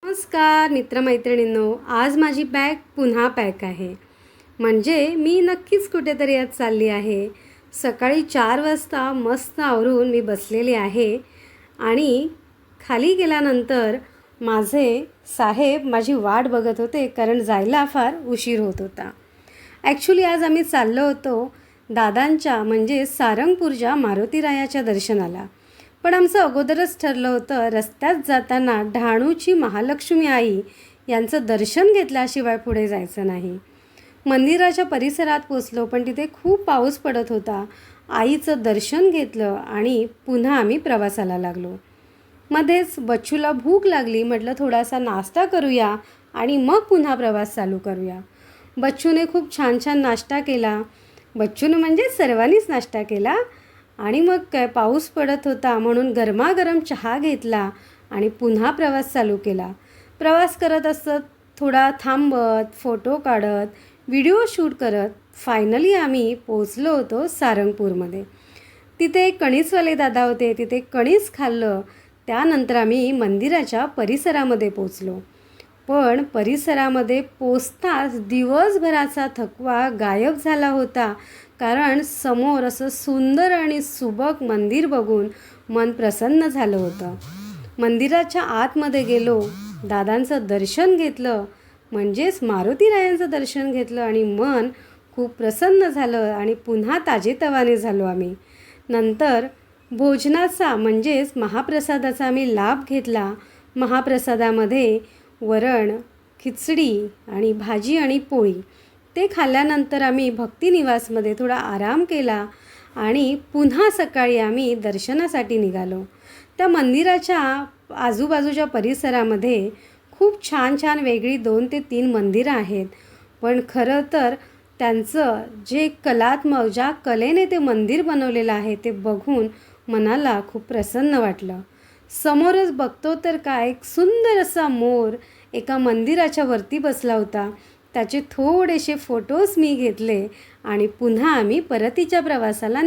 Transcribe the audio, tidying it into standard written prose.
नमस्कार मित्रमैत्रिणींनो, आज माझी बॅग पुन्हा पॅक आहे. म्हणजे मी नक्कीच कुठेतरी आज चालली आहे. सकाळी 4 वाजता मस्त आवरून मी बसलेली आहे आणि खाली गेल्यानंतर माझे साहेब माझी वाट बघत होते, कारण जायला फार उशीर होत होता. ॲक्च्युली आज आम्ही चाललो होतो दादांच्या म्हणजे सारंगपूरच्या मारुतीरायाच्या दर्शनाला. पण आमचं अगोदरच ठरलं होतं, रस्त्यात जाताना डहाणूची महालक्ष्मी आई यांचं दर्शन घेतल्याशिवाय पुढे जायचं नाही. मंदिराच्या परिसरात पोचलो, पण तिथे खूप पाऊस पडत होता. आईचं दर्शन घेतलं आणि पुन्हा आम्ही प्रवासाला लागलो. मध्येच बच्चूला भूक लागली. म्हटलं थोडासा नाश्ता करूया आणि मग पुन्हा प्रवास चालू करूया. बच्चूने खूप छान छान नाश्ता केला. बच्चूने म्हणजे सर्वांनीच नाश्ता केला. आणि मग काय, पाऊस पडत होता म्हणून गरमागरम चहा घेतला आणि पुन्हा प्रवास चालू केला. प्रवास करत असत थोडा थांबत, फोटो काढत, व्हिडिओ शूट करत फायनली आम्ही पोचलो होतो सारंगपूरमध्ये. तिथे एक कणीसवाले दादा होते. तिथे कणीस खाल्लं. त्यानंतर आम्ही मंदिराच्या परिसरामध्ये पोचलो. पण परिसरामध्ये पोचताच दिवसभराचा थकवा गायब झाला होता, कारण समोर असं सुंदर आणि सुबक मंदिर बघून मन प्रसन्न झालं होतं. मंदिराच्या आतमध्ये गेलो, दादांचं दर्शन घेतलं, म्हणजेच मारुतीरायांचं दर्शन घेतलं आणि मन खूप प्रसन्न झालं आणि पुन्हा ताजेतवाने झालो आम्ही. नंतर भोजनाचा म्हणजेच महाप्रसादाचा आम्ही लाभ घेतला. महाप्रसादामध्ये वरण, खिचडी आणि भाजी आणि पोळी ते खाल्ल्यानंतर आम्ही भक्तिनिवासमध्ये थोडा आराम केला आणि पुन्हा सकाळी आम्ही दर्शनासाठी निघालो. त्या मंदिराच्या आजूबाजूच्या परिसरामध्ये खूप छान छान वेगळी 2 ते 3 मंदिरं आहेत. पण खरं तर त्यांचं जे कलात्मक, ज्या कलेने ते मंदिर बनवलेलं आहे ते बघून मनाला खूप प्रसन्न वाटलं. समोरच बघतो तर काय, एक सुंदर असा मोर एका मंदिराच्या वरती बसला होता. त्याचे थोडेसे फोटोज मी घेतले आणि पुन्हा आम्ही परतीच्या प्रवासाला